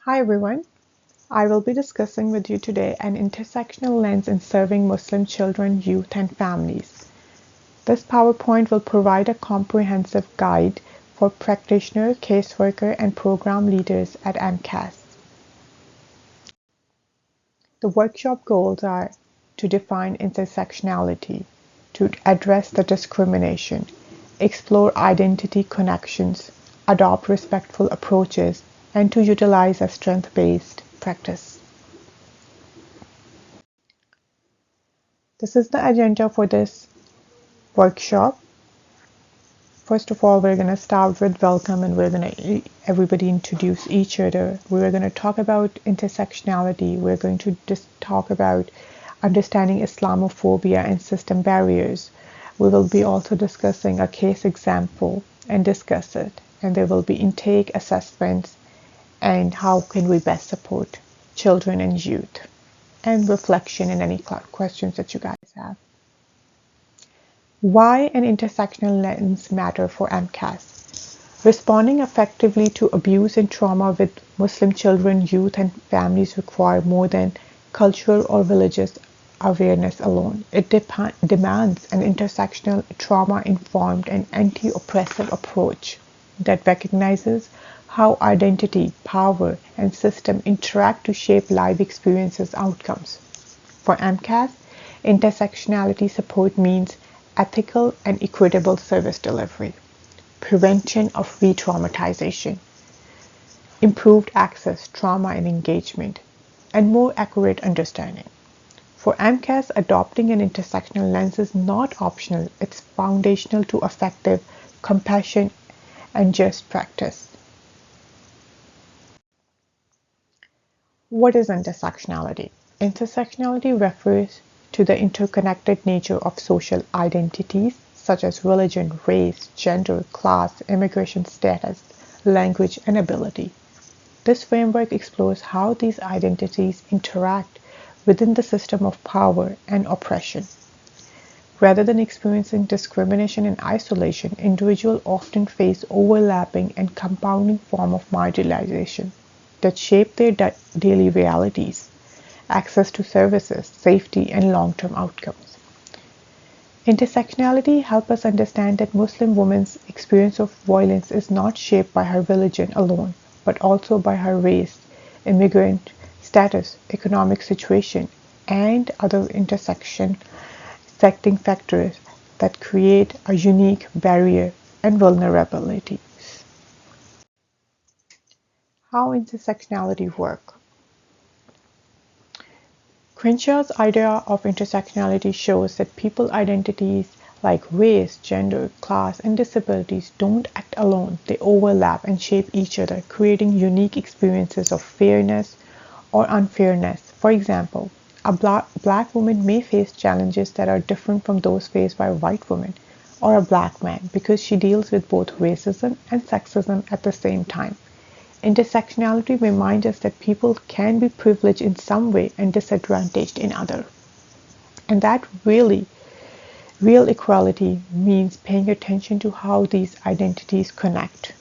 Hi everyone, I will be discussing with you today an intersectional lens in serving Muslim children, youth, and families. This PowerPoint will provide a comprehensive guide for practitioners, caseworker, and program leaders at MCAS. The workshop goals are to define intersectionality, to address the discrimination, explore identity connections, adopt respectful approaches, and to utilize a strength-based practice. This is the agenda for this workshop. First of all, we're going to start with welcome and we're going to everybody introduce each other. We're going to talk about intersectionality. We're going to just talk about understanding Islamophobia and system barriers. We will be also discussing a case example and discuss it. And there will be intake assessments and how can we best support children and youth, and reflection and any questions that you guys have. Why an intersectional lens matter for MCAS? Responding effectively to abuse and trauma with Muslim children, youth, and families require more than cultural or religious awareness alone. It demands an intersectional, trauma-informed, and anti-oppressive approach that recognizes how identity, power, and system interact to shape life experiences outcomes. For MCAS, intersectionality support means ethical and equitable service delivery, prevention of re-traumatization, improved access, trauma and engagement, and more accurate understanding. For MCAS, adopting an intersectional lens is not optional, it's foundational to effective compassion and just practice. What is intersectionality? Intersectionality refers to the interconnected nature of social identities such as religion, race, gender, class, immigration status, language, and ability. This framework explores how these identities interact within the system of power and oppression. Rather than experiencing discrimination in isolation, individuals often face overlapping and compounding forms of marginalization that shape their daily realities, access to services, safety, and long-term outcomes. Intersectionality helps us understand that Muslim women's experience of violence is not shaped by her religion alone, but also by her race, immigrant status, economic situation, and other intersecting factors that create a unique barrier and vulnerabilities. How intersectionality works. Crenshaw's idea of intersectionality shows that people identities like race, gender, class, and disabilities don't act alone. They overlap and shape each other, creating unique experiences of fairness or unfairness. For example, a black woman may face challenges that are different from those faced by a white woman or a black man because she deals with both racism and sexism at the same time. Intersectionality reminds us that people can be privileged in some way and disadvantaged in other. And that real equality means paying attention to how these identities connect.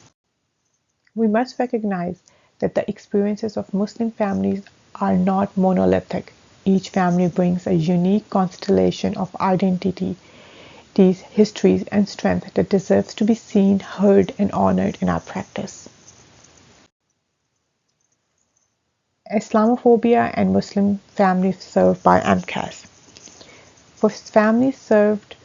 We must recognize that the experiences of Muslim families are not monolithic. Each family brings a unique constellation of identity, these histories and strength that deserves to be seen, heard, and honored in our practice. Islamophobia and Muslim families served by MCAS. For families served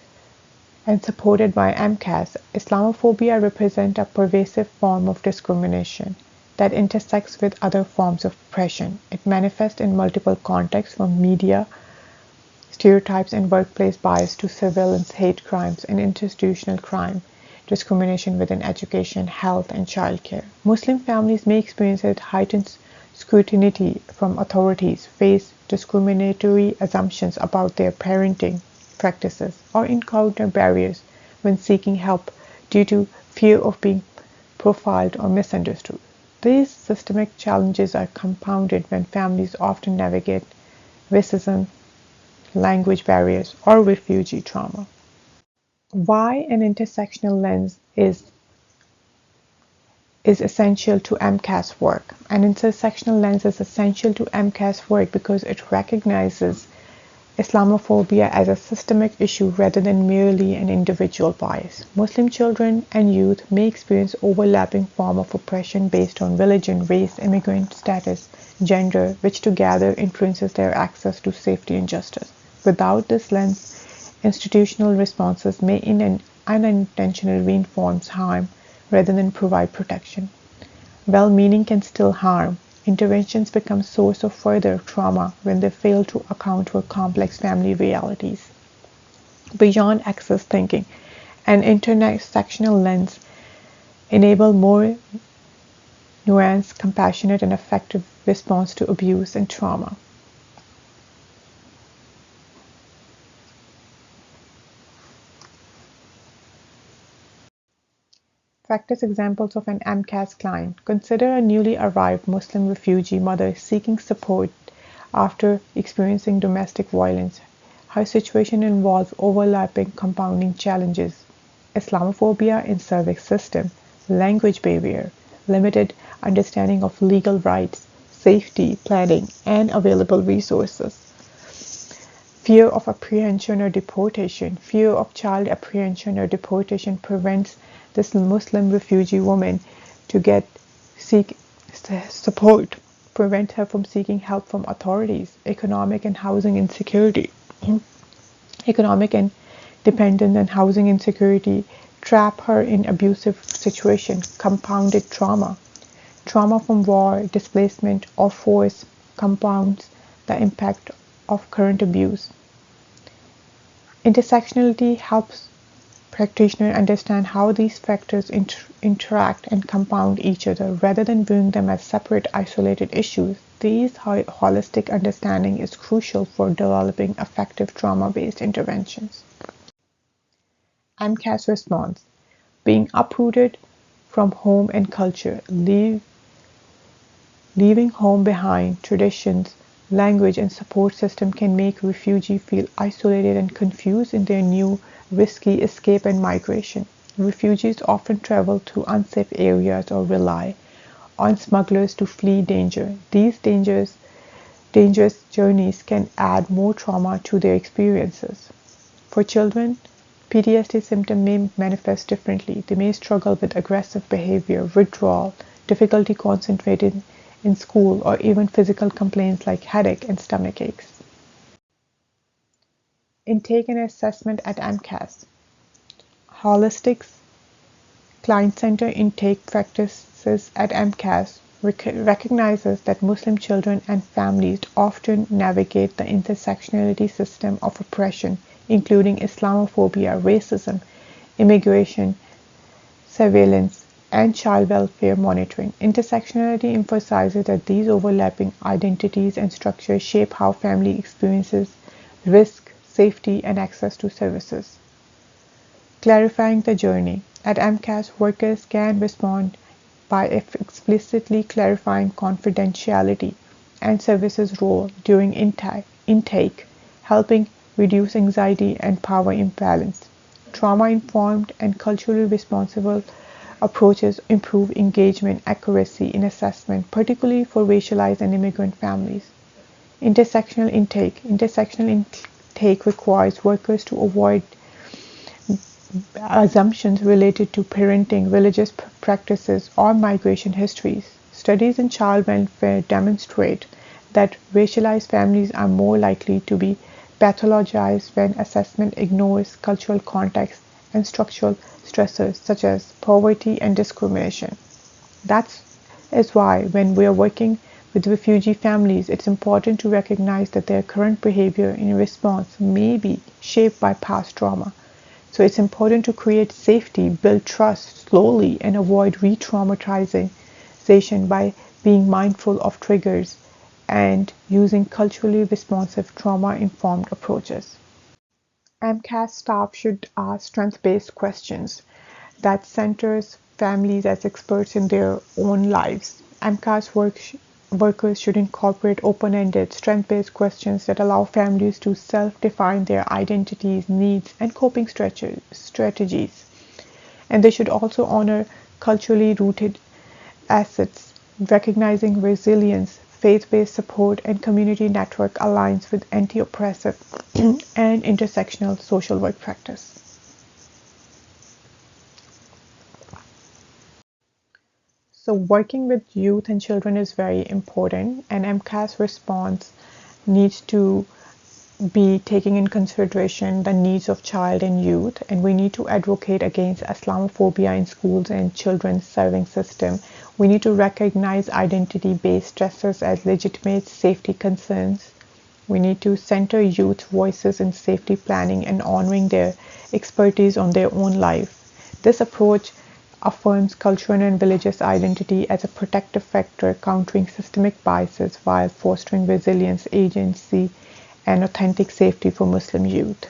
and supported by MCAS, Islamophobia represents a pervasive form of discrimination that intersects with other forms of oppression. It manifests in multiple contexts, from media stereotypes and workplace bias to surveillance, hate crimes, and institutional crime, discrimination within education, health, and childcare. Muslim families may experience heightened scrutiny from authorities, face discriminatory assumptions about their parenting practices, or encounter barriers when seeking help due to fear of being profiled or misunderstood. These systemic challenges are compounded when families often navigate racism, language barriers, or refugee trauma. Why an intersectional lens is is essential to MCAS work. An intersectional lens is essential to MCAS work because it recognizes Islamophobia as a systemic issue rather than merely an individual bias. Muslim children and youth may experience overlapping forms of oppression based on religion, race, immigrant status, gender, which together influences their access to safety and justice. Without this lens, institutional responses may unintentionally reinforce harm rather than provide protection. Well-meaning can still harm. Interventions become a source of further trauma when they fail to account for complex family realities. Beyond access thinking, an intersectional lens enables more nuanced, compassionate, and effective response to abuse and trauma. Practice examples of an MCAS client. Consider a newly arrived Muslim refugee mother seeking support after experiencing domestic violence. Her situation involves overlapping compounding challenges: Islamophobia in service system, language barrier, limited understanding of legal rights, safety planning, and available resources. Fear of apprehension or deportation. Fear of child apprehension or deportation prevents this Muslim refugee woman to seek support, prevent her from seeking help from authorities. Economic and housing insecurity. Economic and dependence and housing insecurity trap her in abusive situation, compounded trauma. Trauma from war, displacement, or force compounds the impact of current abuse. Intersectionality helps practitioners understand how these factors interact and compound each other rather than viewing them as separate, isolated issues. This holistic understanding is crucial for developing effective trauma-based interventions. MCAS response: being uprooted from home and culture, leaving home behind, traditions, language, and support system can make refugees feel isolated and confused in their new, risky escape and migration. Refugees often travel to unsafe areas or rely on smugglers to flee danger. These dangerous journeys can add more trauma to their experiences. For children, PTSD symptoms may manifest differently. They may struggle with aggressive behavior, withdrawal, difficulty concentrating in school, or even physical complaints like headache and stomach aches. Intake and assessment at MCAS. Holistic client-centered intake practices at MCAS recognizes that Muslim children and families often navigate the intersectionality system of oppression, including Islamophobia, racism, immigration, surveillance, and child welfare monitoring. Intersectionality emphasizes that these overlapping identities and structures shape how family experiences risk, safety, and access to services. Clarifying the journey. At MCAS, workers can respond by explicitly clarifying confidentiality and services role during intake, helping reduce anxiety and power imbalance. Trauma-informed and culturally responsible approaches improve engagement accuracy in assessment, particularly for racialized and immigrant families. Intersectional intake. Intersectional intake requires workers to avoid assumptions related to parenting, religious practices, or migration histories. Studies in child welfare demonstrate that racialized families are more likely to be pathologized when assessment ignores cultural context and structural stressors such as poverty and discrimination. That is why when we are working with refugee families, it's important to recognize that their current behavior in response may be shaped by past trauma. So it's important to create safety, build trust slowly, and avoid re-traumatization by being mindful of triggers and using culturally responsive trauma-informed approaches. MCAS staff should ask strength-based questions that centers families as experts in their own lives. Workers should incorporate open-ended, strength-based questions that allow families to self-define their identities, needs, and coping strategies. And they should also honor culturally rooted assets, recognizing resilience, faith-based support, and community network aligns with anti-oppressive and intersectional social work practice. So working with youth and children is very important, and MCAS response needs to be taking in consideration the needs of child and youth, and we need to advocate against Islamophobia in schools and children's serving system. We need to recognize identity-based stressors as legitimate safety concerns. We need to center youth voices in safety planning and honoring their expertise on their own life. This approach affirms cultural and religious identity as a protective factor, countering systemic biases while fostering resilience, agency, and authentic safety for Muslim youth.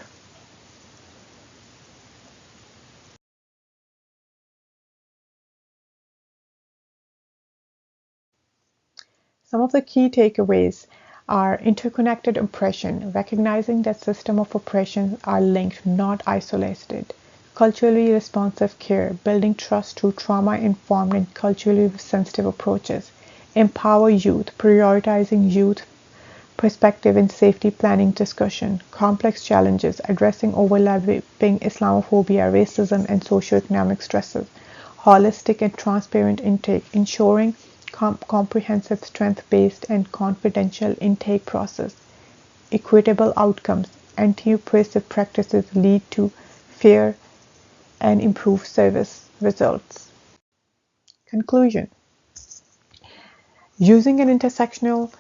Some of the key takeaways are interconnected oppression, recognizing that systems of oppression are linked, not isolated. Culturally responsive care, building trust through trauma-informed and culturally sensitive approaches. Empower youth, prioritizing youth perspective in safety planning discussion. Complex challenges, addressing overlapping Islamophobia, racism, and socioeconomic stresses. Holistic and transparent intake, ensuring comprehensive, strength-based, and confidential intake process. Equitable outcomes, anti-oppressive practices lead to fair and improved service results. Conclusion: using an intersectional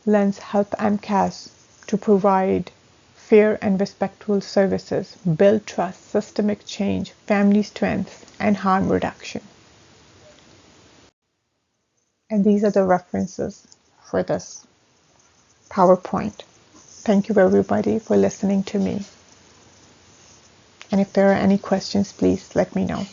lens helps MCAS to provide fair and respectful services, build trust, systemic change, family strength, and harm reduction. And these are the references for this PowerPoint. Thank you everybody for listening to me. And if there are any questions, please let me know.